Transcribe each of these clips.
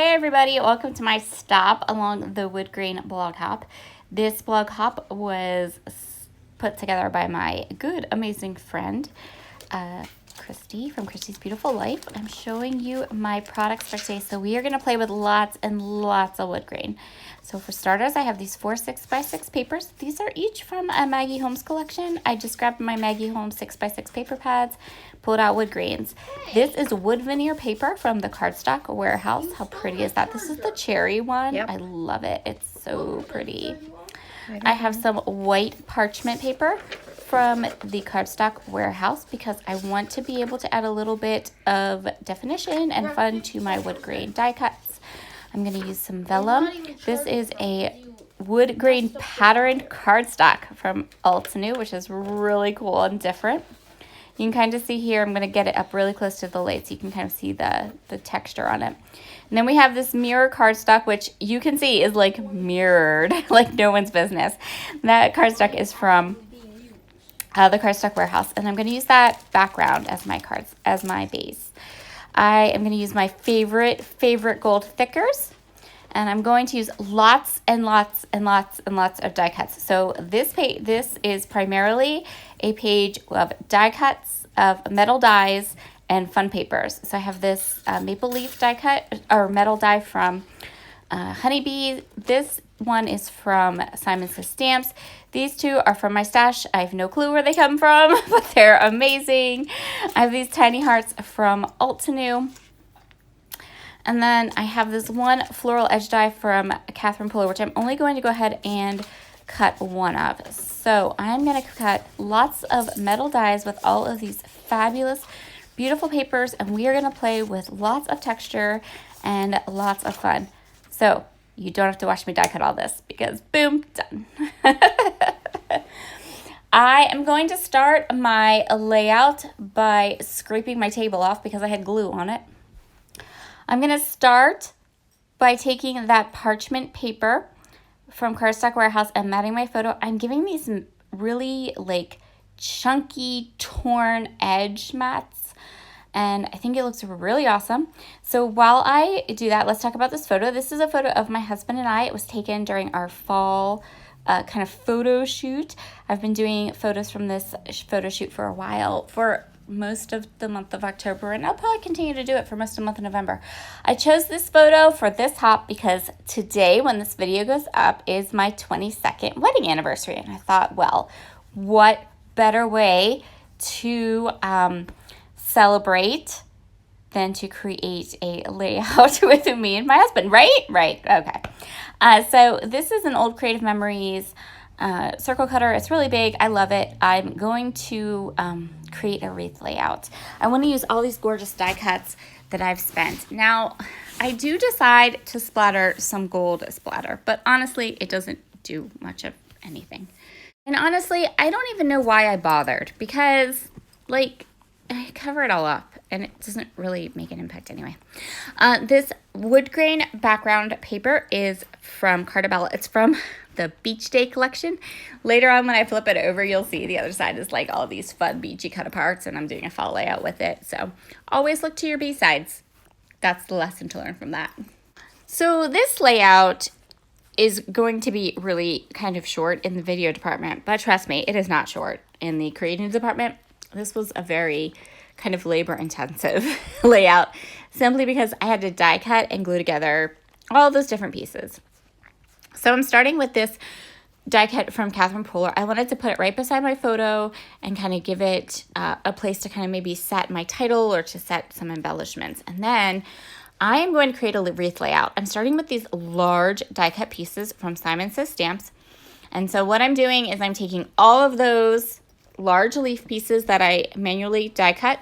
Hey everybody, welcome to my stop along the Woodgrain blog hop. This blog hop was put together by my good, amazing friend, Christy from Christy's Beautiful Life. I'm showing you my products for today. So we are going to play with lots and lots of wood grain. So for starters, I have these 4 6x6 papers. These are each from a Maggie Holmes collection. I just grabbed my Maggie Holmes 6x6 paper pads, pulled out wood grains. This is wood veneer paper from the Cardstock Warehouse. How pretty is that? This is the cherry one. Yep. I love it. It's so pretty. I have some white parchment paper from the Cardstock Warehouse because I want to be able to add a little bit of definition and fun to my wood grain die cuts. I'm going to use some vellum. This is a wood grain patterned cardstock from Altenew, which is really cool and different. You can kind of see here, I'm going to get it up really close to the light so you can kind of see the texture on it. And then we have this mirror cardstock, which you can see is like mirrored, like no one's business. That cardstock is from the Cardstock Warehouse, and I'm going to use that background as my cards, as my base. I am going to use my favorite gold thickers, and I'm going to use lots and lots and lots and lots of die cuts. So this is primarily a page of die cuts of metal dies and fun papers. So I have this maple leaf die cut or metal die from Honeybee. This one is from Simon Says Stamps. These two are from my stash. I have no clue where they come from, but they're amazing. I have these tiny hearts from Altenew. And then I have this one floral edge die from Catherine Puller, which I'm only going to go ahead and cut one of. So I'm going to cut lots of metal dies with all of these fabulous, beautiful papers, and we are going to play with lots of texture and lots of fun. So you don't have to watch me die cut all this because boom, done. I am going to start my layout by scraping my table off because I had glue on it. I'm going to start by taking that parchment paper from Cardstock Warehouse and matting my photo. I'm giving these really like chunky torn edge mats, and I think it looks really awesome. So while I do that, let's talk about this photo. This is a photo of my husband and I. It was taken during our fall kind of photo shoot. I've been doing photos from this photo shoot for a while, for most of the month of October, and I'll probably continue to do it for most of the month of November. I chose this photo for this hop because today, when this video goes up, is my 22nd wedding anniversary, and I thought, well, what better way to celebrate than to create a layout with me and my husband, right? Right, okay. So this is an old Creative Memories circle cutter. It's really big. I love it. I'm going to create a wreath layout. I want to use all these gorgeous die cuts that I've spent. Now, I do decide to splatter some gold splatter, but honestly, it doesn't do much of anything. And honestly, I don't even know why I bothered because, like, I cover it all up and it doesn't really make an impact anyway. This wood grain background paper is from Cartabella. It's from the Beach Day collection. Later on, when I flip it over, you'll see the other side is like all these fun beachy cut aparts, and I'm doing a fall layout with it. So always look to your B-sides. That's the lesson to learn from that. So this layout is going to be really kind of short in the video department, but trust me, it is not short in the creating department. This was a very kind of labor-intensive layout, simply because I had to die cut and glue together all those different pieces. So I'm starting with this die cut from Catherine Puller. I wanted to put it right beside my photo and kind of give it a place to kind of maybe set my title or to set some embellishments. And then I am going to create a wreath layout. I'm starting with these large die cut pieces from Simon Says Stamps. And so what I'm doing is I'm taking all of those large leaf pieces that I manually die cut,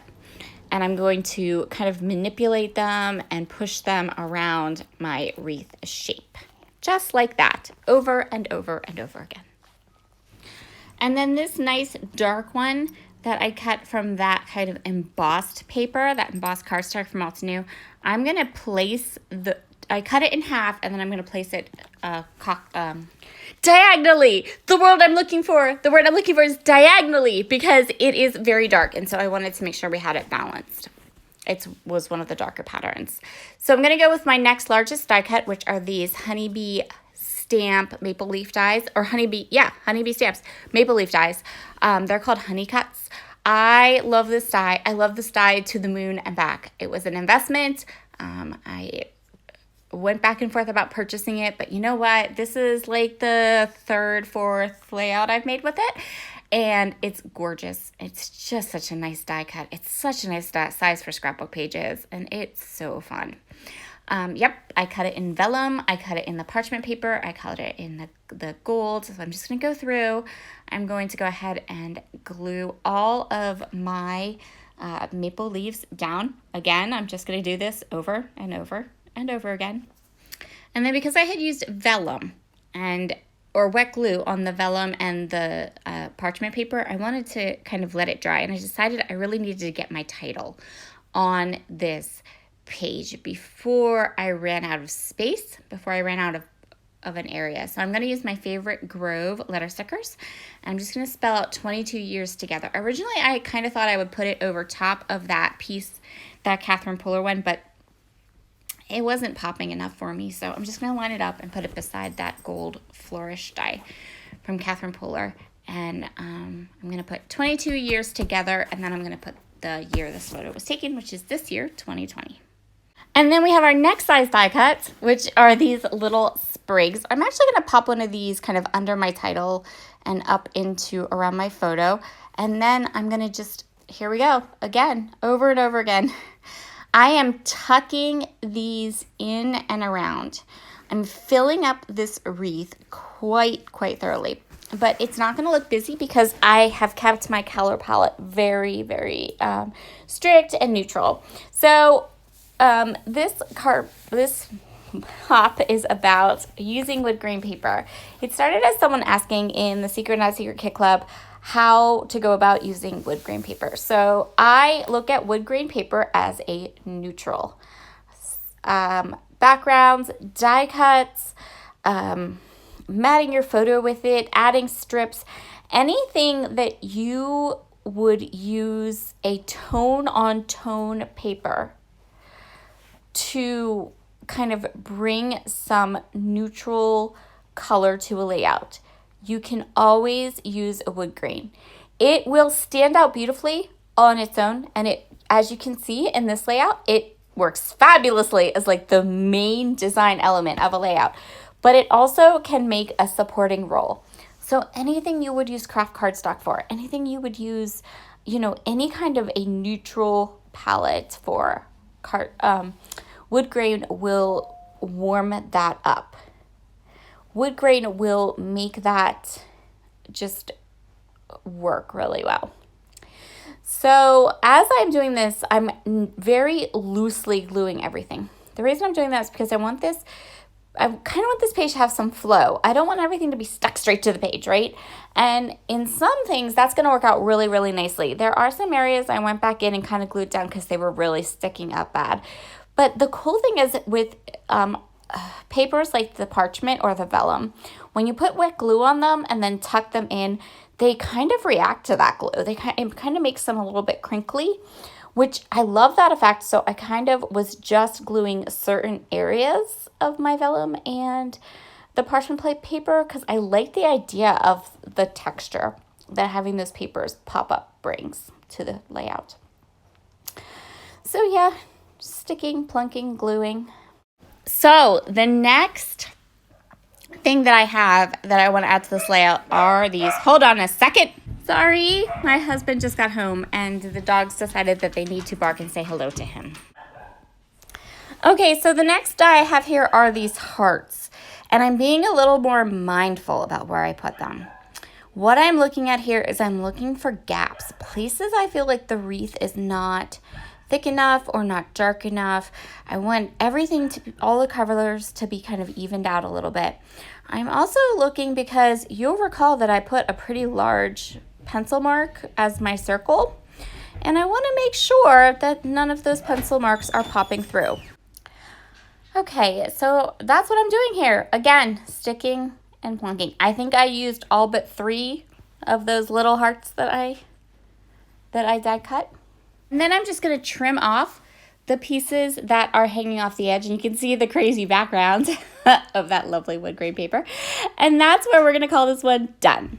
and I'm going to kind of manipulate them and push them around my wreath shape. Just like that, over and over and over again. And then this nice dark one that I cut from that kind of embossed paper, that embossed cardstock from Altenew, I'm going to place I cut it in half, and then I'm going to place it diagonally. The word I'm looking for is diagonally, because it is very dark, and so I wanted to make sure we had it balanced. it was one of the darker patterns. So I'm going to go with my next largest die cut, which are these honeybee stamp maple leaf dies, or honeybee stamps maple leaf dies. They're called honey cuts. I love this die. I love this die to the moon and back. It was an investment. I went back and forth about purchasing it, but you know what? This is like the third, fourth layout I've made with it, and it's gorgeous. It's just such a nice die cut. It's such a nice size for scrapbook pages, and it's so fun. Yep, I cut it in vellum. I cut it in the parchment paper. I cut it in the gold. So I'm just going to go through. I'm going to go ahead and glue all of my maple leaves down. Again, I'm just going to do this over and over and over again. And then because I had used vellum or wet glue on the vellum and the parchment paper, I wanted to kind of let it dry. And I decided I really needed to get my title on this page before I ran out of space, before I ran out of an area. So I'm going to use my favorite Grove letter stickers. I'm just going to spell out 22 years together. Originally, I kind of thought I would put it over top of that piece, that Catherine Puller one, but it wasn't popping enough for me. So I'm just going to line it up and put it beside that gold flourish die from Catherine Puller. And I'm going to put 22 years together, and then I'm going to put the year this photo was taken, which is this year, 2020. And then we have our next size die cuts, which are these little sprigs. I'm actually going to pop one of these kind of under my title and up into around my photo. And then I'm going to just, here we go, again, over and over again. I am tucking these in and around. I'm filling up this wreath quite thoroughly. But it's not going to look busy because I have kept my color palette very, very strict and neutral. So this hop is about using wood grain paper. It started as someone asking in the Secret Not Secret Kit Club how to go about using wood grain paper. So I look at wood grain paper as a neutral. Backgrounds, die cuts, matting your photo with it, adding strips, anything that you would use a tone-on-tone paper to kind of bring some neutral color to a layout. You can always use a wood grain. It will stand out beautifully on its own, and it, as you can see in this layout, it works fabulously as like the main design element of a layout, but it also can make a supporting role. So anything you would use craft cardstock for, anything you would use, any kind of a neutral palette for wood grain will warm that up. Wood grain will make that just work really well. So as I'm doing this, I'm very loosely gluing everything. The reason I'm doing that is because I kind of want this page to have some flow. I don't want everything to be stuck straight to the page, right? And in some things, that's going to work out really, really nicely. There are some areas I went back in and kind of glued down because they were really sticking up bad. But the cool thing is with papers like the parchment or the vellum, when you put wet glue on them and then tuck them in, they kind of react to that glue. It kind of makes them a little bit crinkly, which I love that effect. So I kind of was just gluing certain areas of my vellum and the parchment plate paper because I like the idea of the texture that having those papers pop up brings to the layout. So yeah, sticking, plunking, gluing. So the next thing that I have that I want to add to this layout are these. Hold on a second. Sorry, my husband just got home and the dogs decided that they need to bark and say hello to him. Okay, so the next die I have here are these hearts, and I'm being a little more mindful about where I put them. What I'm looking at here is I'm looking for gaps, places I feel like the wreath is not thick enough or not dark enough. I want everything to be, all the colors to be kind of evened out a little bit. I'm also looking because you'll recall that I put a pretty large pencil mark as my circle, and I want to make sure that none of those pencil marks are popping through. Okay, so that's what I'm doing here. Again, sticking and plunking. I think I used all but 3 of those little hearts that I die cut. And then I'm just going to trim off the pieces that are hanging off the edge, and you can see the crazy background of that lovely wood grain paper. And that's where we're going to call this one done.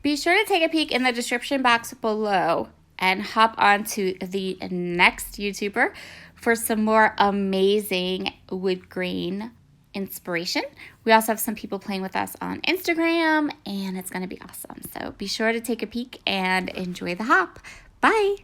Be sure to take a peek in the description box below and hop on to the next YouTuber for some more amazing wood grain inspiration. We also have some people playing with us on Instagram, and it's going to be awesome. So be sure to take a peek and enjoy the hop. Bye.